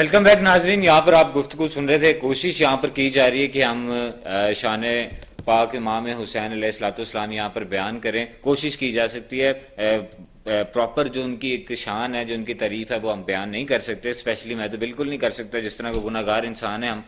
Welcome back ناظرین. یہاں پر آپ گفتگو سن رہے تھے. کوشش یہاں پر کی جا رہی ہے کہ ہم شان پاک امام حسین علیہ الصلوۃ والسلام یہاں پر بیان کریں. کوشش کی جا سکتی ہے. پراپر جو ان کی ایک شان ہے, جو ان کی تعریف ہے, وہ ہم بیان نہیں کر سکتے. اسپیشلی میں تو بالکل نہیں کر سکتا, جس طرح کو گناہ گار انسان ہیں ہم.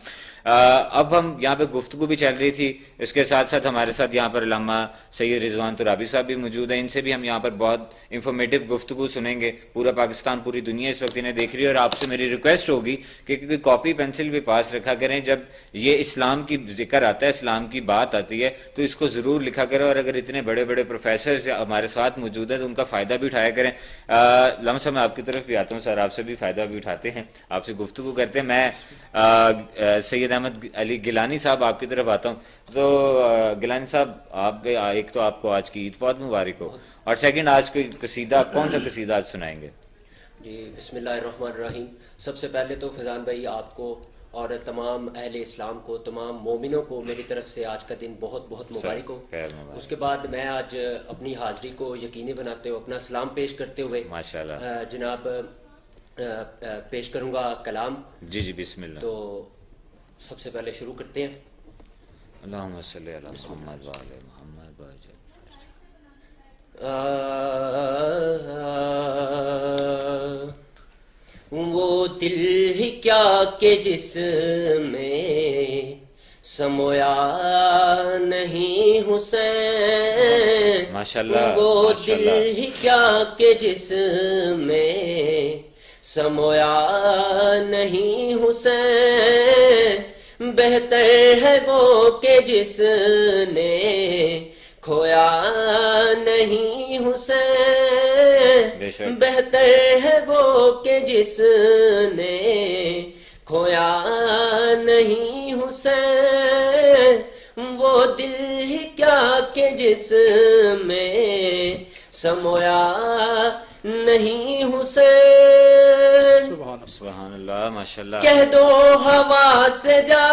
اب ہم یہاں پہ گفتگو بھی چل رہی تھی, اس کے ساتھ ساتھ ہمارے ساتھ یہاں پر علامہ سید رضوان ترابی صاحب بھی موجود ہیں. ان سے بھی ہم یہاں پر بہت انفارمیٹیو گفتگو سنیں گے. پورا پاکستان, پوری دنیا اس وقت انہیں دیکھ رہی ہے, اور آپ سے میری ریکویسٹ ہوگی کہ کاپی پینسل بھی پاس رکھا کریں. جب یہ اسلام کی ذکر آتا ہے, اسلام کی بات آتی ہے, تو اس کو ضرور لکھا کریں. اور اگر اتنے بڑے بڑے پروفیسرز ہمارے ساتھ موجود ہیں تو ان کا فائدہ بھی اٹھایا کریں. علامہ صاحب میں آپ کی طرف بھی آتا ہوں. سر آپ سے بھی فائدہ بھی اٹھاتے ہیں, آپ سے گفتگو کرتے ہیں. میں سید احمد علی گیلانی صاحب آپ کی طرف آتا ہوں. تو گیلانی صاحب, آپ ایک تو آپ کو آج کی عید بہت مبارک ہو, اور سیکنڈ آج کوئی قصیدہ, کون سا قصیدہ آج سنائیں گے؟ جی بسم اللہ الرحمن الرحیم. سب سے پہلے تو فیضان بھائی آپ کو اور تمام اہل اسلام کو, تمام مومنوں کو میری طرف سے آج کا دن بہت بہت مبارک ہو. اس کے بعد میں آج اپنی حاضری کو یقینی بناتے ہوئے اپنا سلام پیش کرتے ہوئے جناب پیش کروں گا کلام. جی بسم اللہ. تو سب سے پہلے شروع کرتے ہیں. اللہم صلی علی محمد و علی محمد وعجل. وہ دل ہی کیا کہ جس میں سمویا نہیں حسین, ماشاءاللہ, وہ دل ہی کیا کہ جس میں سمویا نہیں حسین, بہتر ہے وہ کہ جس نے کھویا نہیں حسین, بہتر ہے وہ کہ جس نے کھویا نہیں حسین, وہ دل ہی کیا کہ جس میں سمویا نہیں حسین. سبحان اللہ, ماشاءاللہ. کہہ دو ہوا سے جا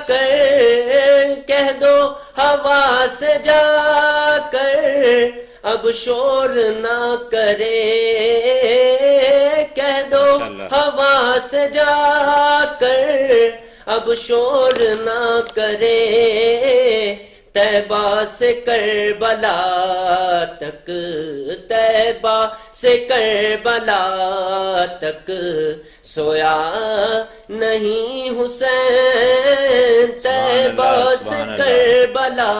کر, کہہ دو ہوا سے جا کر اب شور نہ کرے, کہہ دو ہوا سے جا کر اب شور نہ کرے, طیبہ سے کربلا تک, طیبہ سے کربلا تک سویا نہیں حسین, طیبہ سے کربلا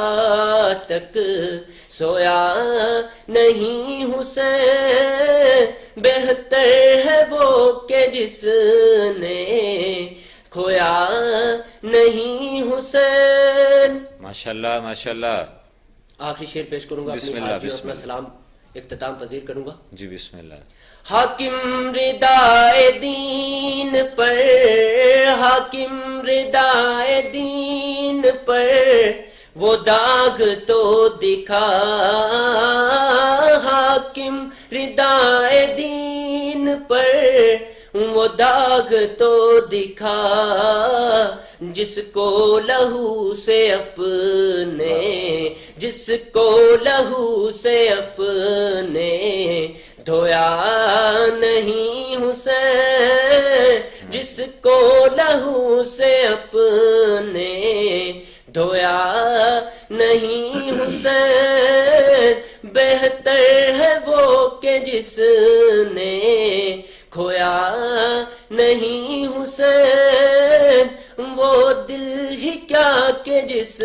تک سویا نہیں حسین, بہتر ہے وہ کہ جس نے کھویا نہیں حسین. ماشاءاللہ ماشاءاللہ. آخری شعر پیش کروں گا, اپنی حاضری اور اپنا سلام اختتام پذیر کروں گا. جی بسم اللہ. حاکم ردائے دین پر, حاکم ردائے دین پر وہ داغ تو دکھا, حاکم ردائے دین پر وہ داغ تو دکھا, جس کو لہو سے اپنے, جس کو لہو سے اپنے دھویا نہیں حسین, جس کو لہو سے اپنے دھویا نہیں حسین, بہتر ہے وہ کہ جس نے کھویا نہیں حسین, وہ دل ہی کیا کہ جس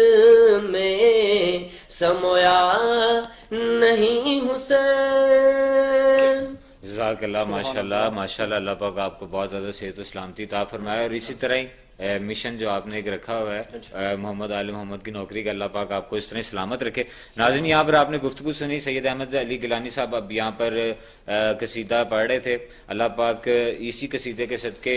میں سمویا نہیں حسین. جزاک اللہ, ماشاءاللہ ماشاءاللہ. اللہ پاک آپ کو بہت زیادہ صحت و سلامتی عطا فرمائے, اور اسی طرح ہی مشن جو آپ نے ایک رکھا ہوا ہے محمد آل محمد کی نوکری کا, اللہ پاک آپ کو اس طرح سلامت رکھے. ناظرین, یہاں پر آپ نے گفتگو سنی. سید احمد علی گیلانی صاحب اب یہاں پر قصیدہ پڑھ رہے تھے. اللہ پاک اسی قصیدے کے صدقے,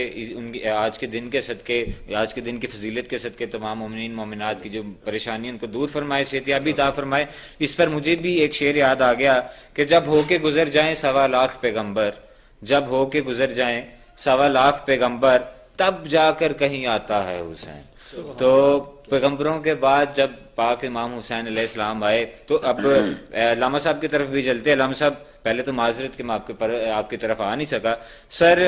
آج کے دن کے صدقے, آج کے دن کی فضیلت کے صدقے تمام مومنین مومنات کی جو پریشانیاں ان کو دور فرمائے, صحتیابی عطا فرمائے. اس پر مجھے بھی ایک شعر یاد آ گیا کہ جب ہو کے گزر جائیں 1.25 پیغمبر, جب ہو کے گزر جائیں 1.25 پیغمبر, تب جا کر کہیں آتا ہے حسین. تو پیغمبروں کے بعد جب پاک امام حسین علیہ السلام آئے, تو اب علامہ صاحب کی طرف بھی چلتے. علامہ صاحب پہلے تو معذرت کہ میں آپ کی طرف آ نہیں سکا. سر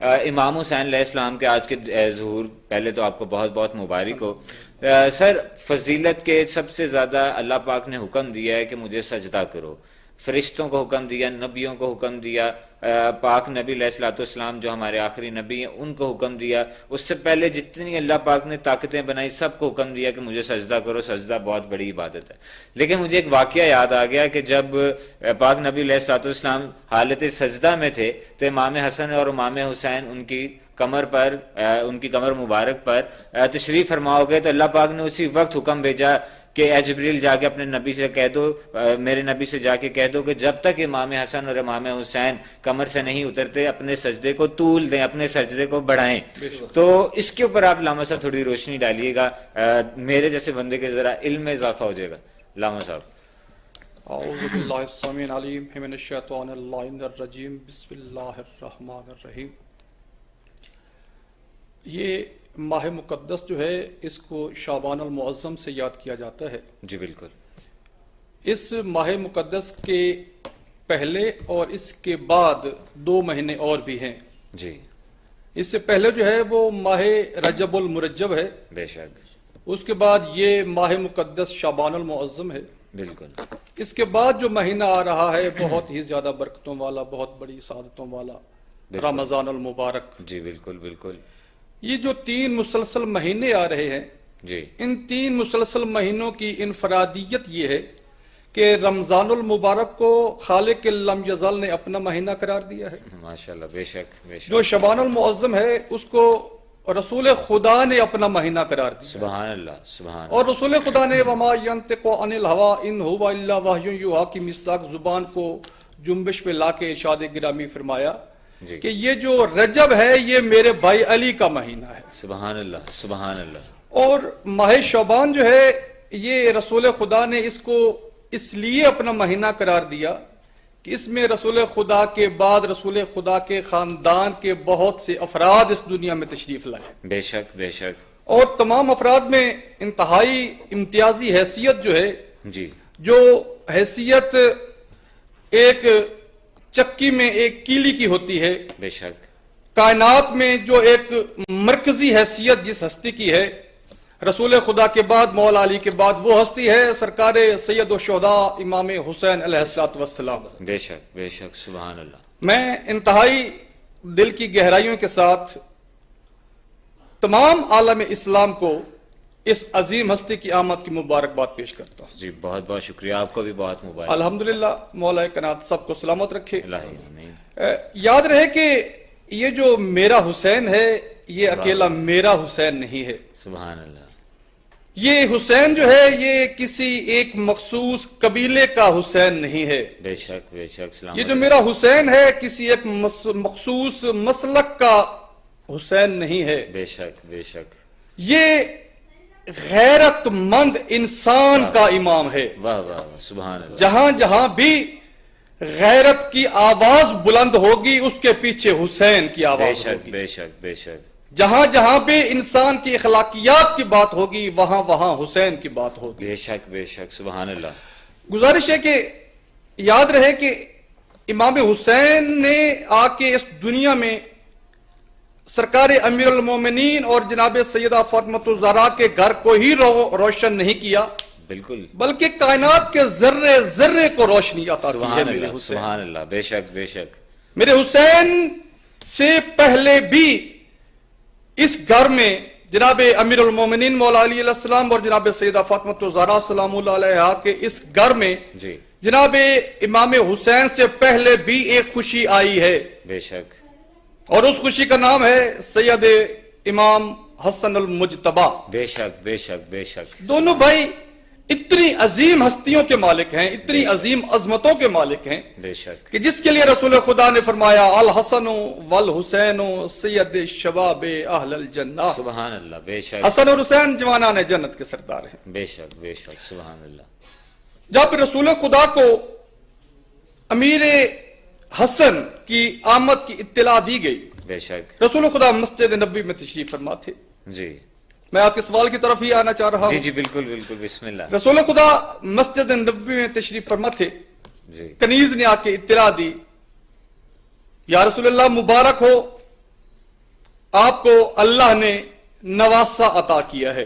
امام حسین علیہ السلام کے آج کے ظہور پہلے تو آپ کو بہت بہت مبارک ہو سر. فضیلت کے سب سے زیادہ اللہ پاک نے حکم دیا ہے کہ مجھے سجدہ کرو. فرشتوں کو حکم دیا, نبیوں کو حکم دیا, پاک نبی علیہ الصلوۃ والسلام جو ہمارے آخری نبی ہیں ان کو حکم دیا. اس سے پہلے جتنی اللہ پاک نے طاقتیں بنائی سب کو حکم دیا کہ مجھے سجدہ کرو. سجدہ بہت بڑی عبادت ہے. لیکن مجھے ایک واقعہ یاد آ گیا کہ جب پاک نبی علیہ الصلوۃ والسلام حالت سجدہ میں تھے تو امام حسن اور امام حسین ان کی کمر پر ان کی کمر مبارک پر تشریف فرما ہو گئے. تو اللہ پاک نے اسی وقت حکم بھیجا کہ اے جبریل جا کے اپنے نبی سے کہہ دو, میرے نبی سے جا کے کہہ دو کہ جب تک امام حسن اور امام حسین کمر سے نہیں اترتے اپنے سجدے کو طول دیں, اپنے سجدے کو بڑھائیں. تو اس کے اوپر آپ علامہ صاحب تھوڑی روشنی ڈالیے گا, میرے جیسے بندے کے ذرا علم میں اضافہ ہو جائے گا. علامہ صاحب. اعوذ باللہ السمیع العلیم من الشیطان اللعین الرجیم. بسم اللہ الرحمن الرحیم. یہ ماہ مقدس جو ہے اس کو شعبان المعظم سے یاد کیا جاتا ہے. جی بالکل. اس ماہ مقدس کے پہلے اور اس کے بعد 2 مہینے اور بھی ہیں. جی. اس سے پہلے جو ہے وہ ماہ رجب المرجب ہے. بے شک. اس کے بعد یہ ماہ مقدس شعبان المعظم ہے. بالکل. اس کے بعد جو مہینہ آ رہا ہے بہت ہی زیادہ برکتوں والا, بہت بڑی سعادتوں والا, رمضان المبارک. جی بالکل بالکل. یہ جو 3 مسلسل مہینے آ رہے ہیں, جی ان 3 مسلسل مہینوں کی انفرادیت یہ ہے کہ رمضان المبارک کو خالق لم یزل نے اپنا مہینہ قرار دیا ہے. ماشاءاللہ. بے شک بے شک. جو شعبان المعظم ہے اس کو رسول خدا نے اپنا مہینہ قرار دیا. سبحان اللہ سبحان اللہ. اور رسول خدا نے وما ينطق عن الهوى ان هو الا وحی یوحی کی مصداق زبان کو جنبش پہ لا کے ارشاد گرامی فرمایا جی. کہ یہ جو رجب ہے یہ میرے بھائی علی کا مہینہ ہے. سبحان اللہ سبحان اللہ. اور ماہ شعبان جو ہے یہ رسول خدا نے اس کو اس لیے اپنا مہینہ قرار دیا کہ اس میں رسول خدا کے بعد رسول خدا کے خاندان کے بہت سے افراد اس دنیا میں تشریف لائے. بے شک بے شک. اور تمام افراد میں انتہائی امتیازی حیثیت جو ہے, جی جو حیثیت ایک چکی میں ایک کیلی کی ہوتی ہے, بے شک. کائنات میں جو ایک مرکزی حیثیت جس ہستی کی ہے, رسول خدا کے بعد مولا علی کے بعد وہ ہستی ہے سرکار سید الشہداء امام حسین علیہ السلام. بے شک بے شک. سبحان اللہ. میں انتہائی دل کی گہرائیوں کے ساتھ تمام عالم اسلام کو اس عظیم ہستی کی آمد کی مبارکباد پیش کرتا ہوں. جی بہت بہت شکریہ. آپ کو بھی بہت مبارک. الحمدللہ مولا کائنات سب کو سلامت رکھے. الہی آمین. یاد رہے کہ یہ جو میرا حسین ہے یہ اکیلا میرا حسین نہیں ہے. سبحان اللہ. یہ حسین جو ہے یہ کسی ایک مخصوص قبیلے کا حسین نہیں ہے. بے شک بے شک. سلام. یہ جو میرا حسین ہے کسی ایک مخصوص مسلک کا حسین نہیں ہے. بے شک بے شک. یہ غیرت مند انسان کا امام ہے. واہ واہ واہ. سبحان اللہ. جہاں جہاں بھی غیرت کی آواز بلند ہوگی اس کے پیچھے حسین کی بے آواز شک ہوگی. بے شک بے شک. جہاں جہاں بھی انسان کی اخلاقیات کی بات ہوگی وہاں وہاں حسین کی بات ہوگی. بے شک بے شک. سبحان اللہ. گزارش ہے کہ یاد رہے کہ امام حسین نے آ کے اس دنیا میں سرکار امیر المومنین اور جناب سیدہ فاطمہ الزہرا کے گھر کو ہی روشن نہیں کیا, بالکل. بلکہ کائنات کے ذرے ذرے کو روشنی عطا کی ہے. سبحان میرے اللہ حسین, سبحان اللہ. بے شک بے شک. میرے حسین سے پہلے بھی اس گھر میں جناب امیر المومنین مولا علی علیہ السلام اور جناب سیدہ فاطمہ الزہرا سلام اللہ علیہا کے اس گھر میں جی جناب امام حسین سے پہلے بھی ایک خوشی آئی ہے. بے شک. اور اس خوشی کا نام ہے سید امام حسن المجتبی. بے شک بے شک بے شک. دونوں بھائی اتنی عظیم ہستیوں کے مالک ہیں, اتنی عظیم عظمتوں کے مالک ہیں بے شک. کہ جس کے لیے رسول خدا نے فرمایا الحسن والحسین سید شباب اہل الجنہ. سبحان اللہ. بے شک. حسن اور حسین جوانان جنت کے سردار ہیں. بے شک بے شک. سبحان اللہ. جب رسول خدا کو امیر حسن کی آمد کی اطلاع دی گئی, بے شک. رسول خدا مسجد نبوی میں تشریف فرما تھے. جی میں آپ کے سوال کی طرف ہی آنا چاہ رہا جی ہوں. جی بالکل بالکل. بسم اللہ. رسول خدا مسجد نبوی میں تشریف فرما تھے. جی کنیز نے آ کے اطلاع دی, یا رسول اللہ مبارک ہو آپ کو اللہ نے نواسا عطا کیا ہے.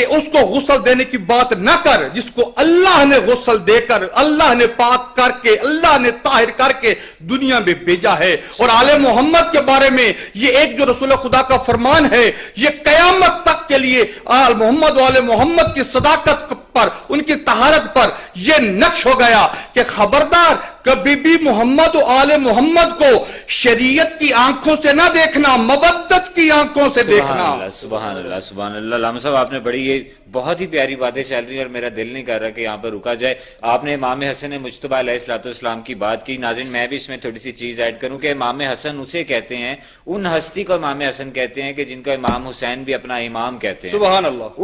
کہ اس کو غسل دینے کی بات نہ کر جس کو اللہ نے غسل دے کر، اللہ نے پاک کر کے، اللہ نے طاہر کر کے دنیا میں بھیجا ہے۔ اور آل محمد کے بارے میں یہ ایک جو رسول خدا کا فرمان ہے، یہ قیامت تک کے لیے آل محمد و آل محمد کی صداقت پر، ان کی طہارت پر یہ نقش ہو گیا کہ خبردار کبھی بھی محمد و آل محمد کو شریعت کی آنکھوں سے نہ دیکھنا، مودت کی آنکھوں سے دیکھنا۔ سبحان اللہ سبحان اللہ۔ علامہ صاحب آپ نے بڑی یہ بہت ہی پیاری باتیں چل رہی ہیں اور میرا دل نہیں کر رہا کہ یہاں پر رکا جائے۔ آپ نے امام حسن مجتبیٰ علیہ الصلوۃ والسلام کی بات کی۔ ناظرین میں بھی اس میں تھوڑی سی چیز ایڈ کروں کہ امام حسن اسے کہتے ہیں، ان ہستی کو امام حسن کہتے ہیں کہ جن کو امام حسین بھی اپنا امام کہتے ہیں۔ سبحان اللہ۔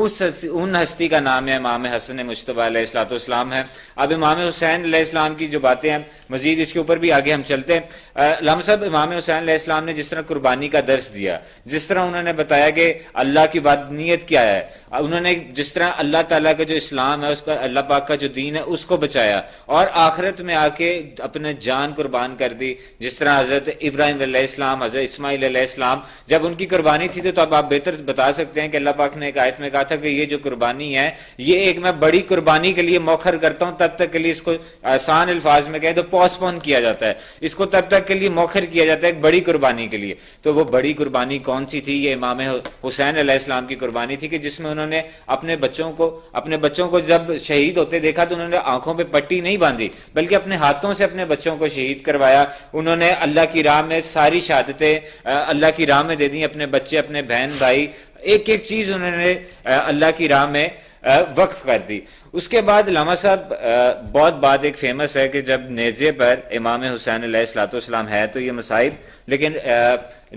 ان ہستی کا نام ہے امام حسن مجتبیٰ علیہ الصلوۃ والسلام ہے۔ اب امام حسین علیہ السلام کی جو باتیں ہیں مزید اس کے اوپر بھی آگے ہم چلتے ہیں۔ علامہ صاحب امام حسین علیہ السلام نے جس طرح قربانی کا درس دیا، جس طرح انہوں نے بتایا کہ اللہ کی وحدانیت کیا ہے، انہوں نے جس طرح اللہ تعالیٰ کا جو اسلام ہے، اس کا اللہ پاک کا جو دین ہے اس کو بچایا اور آخرت میں آ کے اپنے جان قربان کر دی، جس طرح حضرت ابراہیم علیہ السلام، حضرت اسماعیل علیہ السلام جب ان کی قربانی تھی تو اب آپ بہتر بتا سکتے ہیں کہ اللہ پاک نے ایک آیت میں کہا تھا کہ یہ جو قربانی ہے یہ ایک میں بڑی قربانی کے لیے موخر کرتا ہوں، تب تک کے لیے اس کو آسان الفاظ میں کہیں تو پوسٹ پون کیا جاتا ہے، اس کو تب تک کے لیے موخر کیا جاتا ہے ایک بڑی قربانی کے لیے۔ تو وہ بڑی قربانی کون سی تھی؟ یہ امام حسین علیہ السلام کی قربانی تھی کہ جس میں انہوں نے اپنے بچوں کو جب شہید ہوتے دیکھا تو انہوں نے آنکھوں پہ پٹی نہیں باندھی بلکہ اپنے ہاتھوں سے اپنے بچوں کو شہید کروایا۔ انہوں نے اللہ کی راہ میں ساری شہادتیں اللہ کی راہ میں دے دی، اپنے بچے، اپنے بہن بھائی، ایک ایک چیز انہوں نے اللہ کی راہ میں وقف کر دی۔ اس کے بعد علامہ صاحب بہت بات ایک فیمس ہے کہ جب نیزے پر امام حسین علیہ الصلوۃ والسلام ہے تو یہ مصائب، لیکن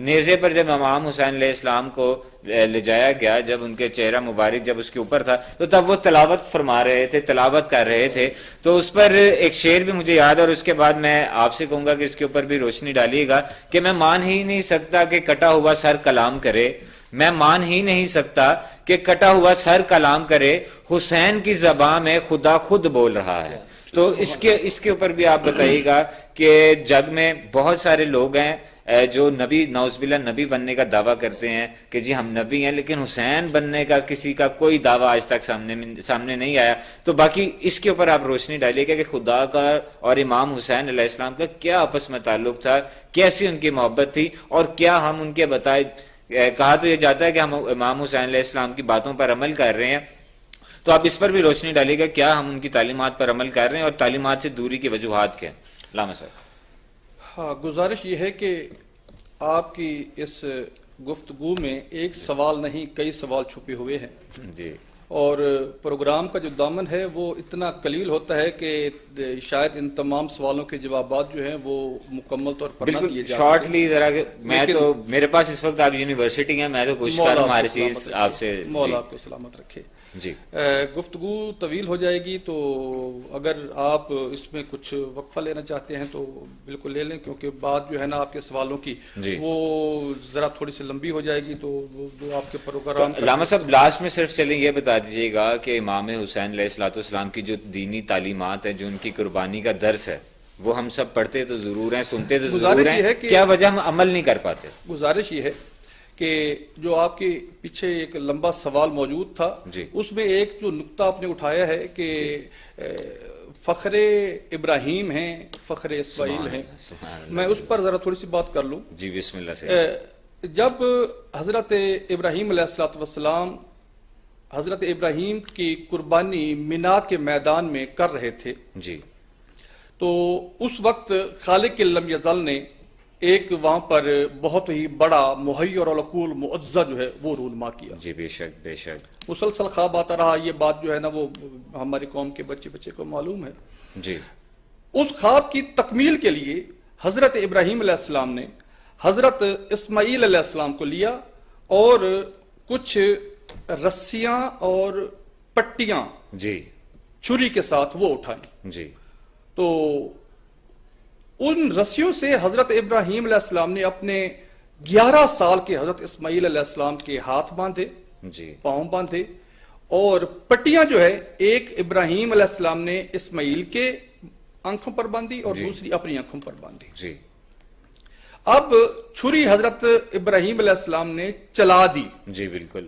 نیزے پر جب امام حسین علیہ السلام کو لے جایا گیا، جب ان کے چہرہ مبارک جب اس کے اوپر تھا تو تب وہ تلاوت فرما رہے تھے، تلاوت کر رہے تھے، تو اس پر ایک شعر بھی مجھے یاد ہے اور اس کے بعد میں آپ سے کہوں گا کہ اس کے اوپر بھی روشنی ڈالیے گا کہ میں مان ہی نہیں سکتا کہ کٹا ہوا سر کلام کرے، میں مان ہی نہیں سکتا کہ کٹا ہوا سر کلام کرے، حسین کی زبان میں خدا خود بول رہا ہے۔ تو اس کے اوپر بھی آپ بتائیے گا کہ جگ میں بہت سارے لوگ ہیں جو نبی، نعوذ باللہ، نبی بننے کا دعویٰ کرتے ہیں کہ جی ہم نبی ہیں، لیکن حسین بننے کا کسی کا کوئی دعویٰ آج تک سامنے نہیں آیا۔ تو باقی اس کے اوپر آپ روشنی ڈالیے گا کہ خدا کا اور امام حسین علیہ السلام کا کیا آپس میں تعلق تھا، کیسی ان کی محبت تھی، اور کیا ہم ان کے بتائے، کہا تو یہ جاتا ہے کہ ہم امام حسین علیہ السلام کی باتوں پر عمل کر رہے ہیں، تو آپ اس پر بھی روشنی ڈالیے گا کیا ہم ان کی تعلیمات پر عمل کر رہے ہیں اور تعلیمات سے دوری کی وجوہات کیا ہیں؟ علامہ صاحب۔ ہاں، گزارش یہ ہے کہ آپ کی اس گفتگو میں ایک سوال نہیں کئی سوال چھپے ہوئے ہیں جی، اور پروگرام کا جو دامن ہے وہ اتنا قلیل ہوتا ہے کہ شاید ان تمام سوالوں کے جوابات جو ہیں وہ مکمل طور پر نہ دیے بالکل جا شارٹلی ذرا میں تو میرے پاس اس وقت آپ یونیورسٹی ہیں، میں تو کوشش کر رہا ہوں ہر چیز آپ سے۔ مولا آپ کو سلامت رکھے۔ جی، گفتگو طویل ہو جائے گی تو اگر آپ اس میں کچھ وقفہ لینا چاہتے ہیں تو بالکل لے لیں، کیونکہ بات جو ہے نا آپ کے سوالوں کی وہ ذرا تھوڑی سی لمبی ہو جائے گی، تو وہ آپ کے پروگرام۔ علامہ صاحب لاسٹ میں صرف چلیں یہ بتا دیجیے گا کہ امام حسین علیہ الصلوۃ والسلام کی جو دینی تعلیمات ہیں، جو ان کی قربانی کا درس ہے، وہ ہم سب پڑھتے تو ضرور ہیں، سنتے تو ضرور ہیں، کیا وجہ ہم عمل نہیں کر پاتے؟ گزارش یہ ہے کہ جو آپ کے پیچھے ایک لمبا سوال موجود تھا، اس میں ایک جو نقطہ آپ نے اٹھایا ہے کہ فخر ابراہیم ہیں، فخر اسماعیل ہیں، میں اس پر ذرا تھوڑی سی بات کر لوں۔ جی بسم اللہ سے۔ جب حضرت ابراہیم علیہ الصلوۃ والسلام حضرت ابراہیم کی قربانی مینا کے میدان میں کر رہے تھے، جی، تو اس وقت خالق لم یزل نے ایک وہاں پر بہت ہی بڑا محیر اور العقول معزز جو ہے وہ رونما کیا۔ جی بے شک بے شک، مسلسل خواب آتا رہا، یہ بات جو ہے نا وہ ہماری قوم کے بچے کو معلوم ہے۔ جی، اس خواب کی تکمیل کے لیے حضرت ابراہیم علیہ السلام نے حضرت اسماعیل علیہ السلام کو لیا اور کچھ رسیاں اور پٹیاں جی، چھری کے ساتھ وہ اٹھائیں۔ جی، تو ان رسیوں سے حضرت ابراہیم علیہ السلام نے اپنے 11 سال کے حضرت اسماعیل علیہ السلام کے ہاتھ باندھے، جی، پاؤں باندھے، اور پٹیاں جو ہے ایک ابراہیم علیہ السلام نے اسماعیل کے آنکھوں پر باندھی اور دوسری اپنی آنکھوں پر باندھی۔ جی، اب چھری حضرت ابراہیم علیہ السلام نے چلا دی، جی بالکل،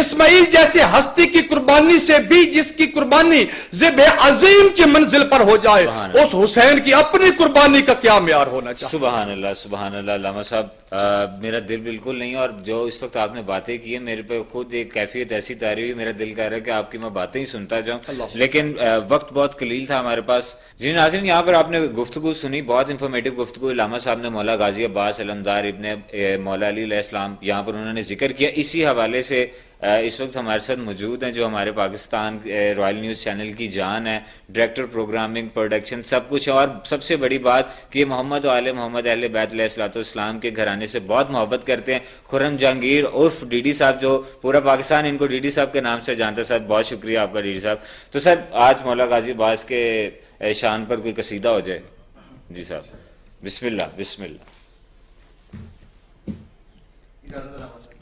اسماعیل جیسے ہستی کی قربانی سے بھی جس کی قربانی ذبح عظیم کی منزل پر ہو جائے اس حسین کی اپنی قربانی کا کیا معیار ہونا چاہیے. سبحان اللہ سبحان اللہ. علامہ صاحب میرا دل بالکل نہیں, اور جو اس وقت آپ نے باتیں کی ہیں میرے پہ خود ایک کیفیت ایسی تاری ہوئی, میرا دل کہہ رہا ہے کہ آپ کی میں باتیں ہی سنتا جاؤں, لیکن وقت بہت قلیل تھا ہمارے پاس. جی ناظرین, یہاں پر آپ نے گفتگو سنی, بہت انفارمیٹو گفتگو. علامہ صاحب نے مولا غازی عباس علمدار ابن مولا علی علیہ السلام یہاں پر انہوں نے ذکر کیا. اسی حوالے سے اس وقت ہمارے ساتھ موجود ہیں جو ہمارے پاکستان رائل نیوز چینل کی جان ہے, ڈائریکٹر پروگرامنگ پروڈکشن سب کچھ ہے, اور سب سے بڑی بات کہ یہ محمد و آل محمد اہل بیت علیہ الصلوۃ والسلام کے گھرانے سے بہت محبت کرتے ہیں. خرم جہانگیر عرف ڈی ڈی صاحب, جو پورا پاکستان ان کو ڈی ڈی صاحب کے نام سے جانتا ہے. سر بہت شکریہ آپ کا ڈی ڈی صاحب. تو سر آج مولا غازی عباس کے شان پر کوئی قصیدہ ہو جائے. جی صاحب بسم اللہ بسم اللہ.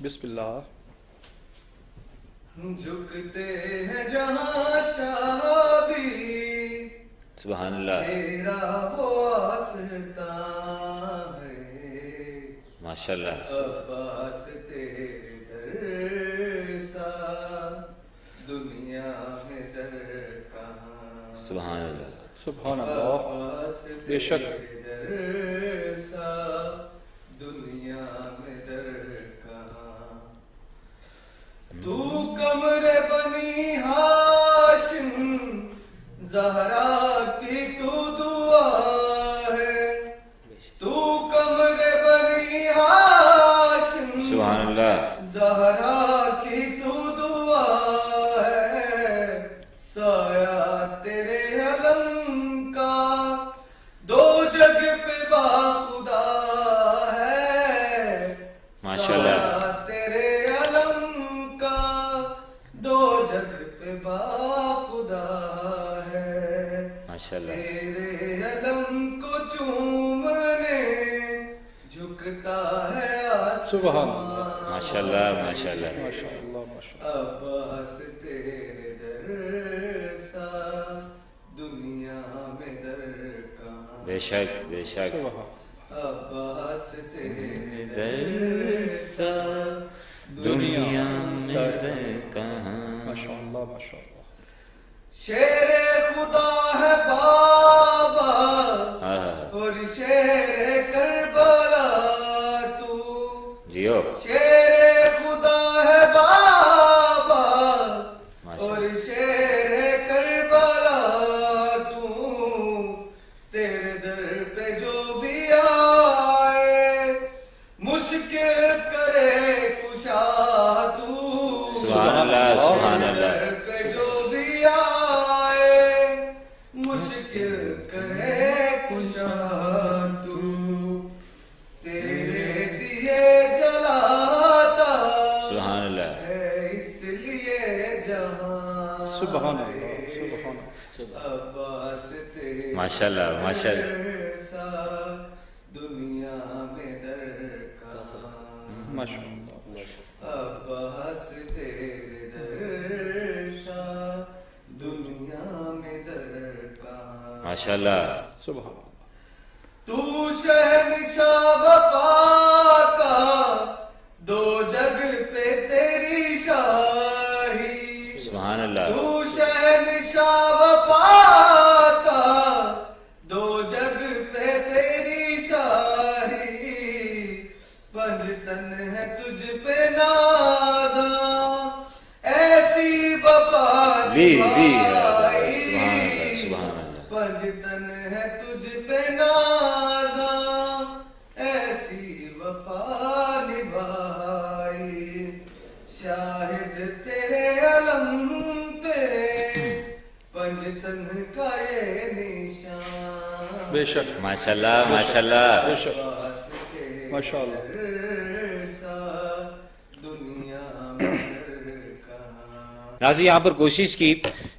بسم اللہ. جھکتے ہیں جہاں شادی سبحان اللہ تیرا وہ آستان ہے, ماشاء اللہ. عباس تیرے در سا دنیا میں در کہاں, سبحان اللہ سبحان اللہ. عباس بے شک تیرے در سا دنیا میں در کہاں. تو کمر بنی ہاشم زہرا کی تو دعا ہے, تو کمر بنی ہاشم سبحان اللہ زہرا کی تو دعا ہے. سایہ تیرے علم کا دو جگ پہ باخدا ہے, ماشاء اللہ. تیرے علم کو چومنے جھکتا ہے آسمان. سبحان اللہ ماشاء اللہ ماشاء اللہ. ماشاء اللہ ماشاء اللہ. عباس تیرے در سا دنیا میں در کہاں, بے شک بے شک. عباس تیرے در سا دنیا میں در کہاں. ماشاء اللہ ماشاء اللہ. شیر خدا ہے بابا اور شیر کربلا تو, جیو شیر خدا ہے بابا اور شیر کربلا تو. تیرے در پہ جو بھی آئے مشکل کرے کشا تو. سبحان اللہ سبحان اللہ. سبحان اللہ سبحان اللہ. ماشاء اللہ ماشاء اللہ. دنیا میں در کہاں, ماشاء اللہ. عباس تیرے در سا دنیا میں در کہاں. ماشاء اللہ سبحان اللہ. تو شہنشاہ وفا کا دو جگ پہ تیری شاہی. سبحان اللہ. تو شہنشاہ وفا کا دو جگ پہ تیری شاہی. پنجتن ہے تجھ پہ نازاں ایسی وفا نبھائی. سبحان اللہ. پنجتن ہے تجھ پہ نازاں ایسی وفا نبھائی. شاہد تیرے علم پہ پنجتن کا یہ نشان. بے شک ماشاء اللہ ماشاء اللہ. بے شک ماشاء اللہ. دنیا میں کہاں. ناظرین یہاں پر کوشش کی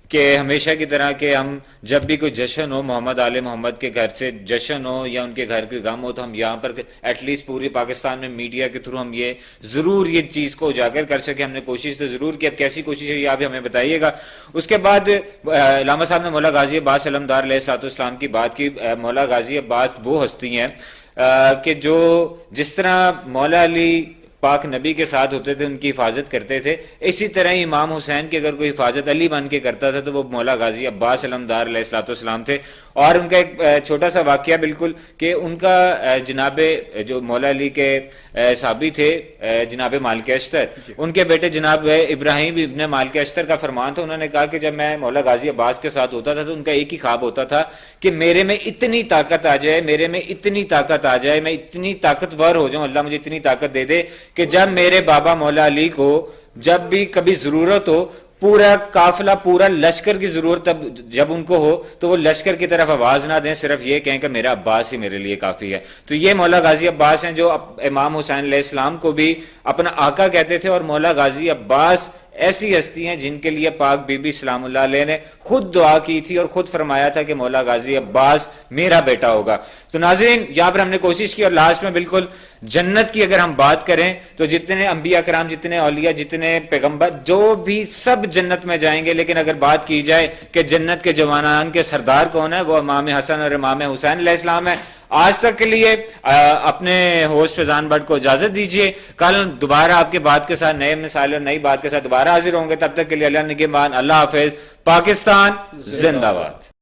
کہ ہمیشہ کی طرح کہ ہم جب بھی کوئی جشن ہو محمد آل محمد کے گھر سے جشن ہو یا ان کے گھر کوئی غم ہو تو ہم یہاں پر ایٹ لیسٹ پوری پاکستان میں میڈیا کے تھرو ہم یہ ضرور یہ چیز کو اجاگر کر سکے. ہم نے کوشش تو ضرور کی, اب کیسی کوشش ہے یہ آپ ہمیں بتائیے گا. اس کے بعد علامہ صاحب نے مولا غازی عباس علمدار علیہ الصلوۃ والسلام کی بات کی. مولا غازی عباس وہ ہستی ہیں کہ جو جس طرح مولا علی پاک نبی کے ساتھ ہوتے تھے ان کی حفاظت کرتے تھے، اسی طرح ہی امام حسین کی اگر کوئی حفاظت علی بن کے کرتا تھا تو وہ مولا غازی عباس علمدار علیہ الصلوۃ والسلام تھے. اور ان کا ایک چھوٹا سا واقعہ بالکل کہ ان کا جناب جو مولا علی کے صحابی تھے جناب مالک اشتر، ان کے بیٹے جناب ابراہیم ابن مالک اشتر کا فرمان تھا، انہوں نے کہا کہ جب میں مولا غازی عباس کے ساتھ ہوتا تھا تو ان کا ایک ہی خواب ہوتا تھا کہ میرے میں اتنی طاقت آ جائے، میرے میں اتنی طاقت آ جائے، میں اتنی طاقتور ہو جاؤں، اللہ مجھے اتنی طاقت دے دے کہ جب میرے بابا مولا علی کو جب بھی کبھی ضرورت ہو، پورا قافلہ پورا لشکر کی ضرورت جب ان کو ہو تو وہ لشکر کی طرف آواز نہ دیں، صرف یہ کہیں کہ میرا عباس ہی میرے لیے کافی ہے. تو یہ مولا غازی عباس ہیں جو امام حسین علیہ السلام کو بھی اپنا آقا کہتے تھے، اور مولا غازی عباس ایسی ہستی ہیں جن کے لیے پاک بی بی سلام اللہ علیہ نے خود دعا کی تھی اور خود فرمایا تھا کہ مولا غازی عباس میرا بیٹا ہوگا. تو ناظرین یہاں پر ہم نے کوشش کی، اور لاسٹ میں بالکل جنت کی اگر ہم بات کریں تو جتنے انبیاء کرام، جتنے اولیاء، جتنے پیغمبر، جو بھی سب جنت میں جائیں گے، لیکن اگر بات کی جائے کہ جنت کے جوانان کے سردار کون ہے، وہ امام حسن اور امام حسین علیہ السلام ہے. آج تک کے لیے اپنے ہوسٹ فیضان بٹ کو اجازت دیجیے، کل دوبارہ آپ کے بات کے ساتھ نئے مثال اور نئی بات کے ساتھ دوبارہ حاضر ہوں گے. تب تک کے لیے اللہ نگہبان، اللہ حافظ، پاکستان زندہ باد.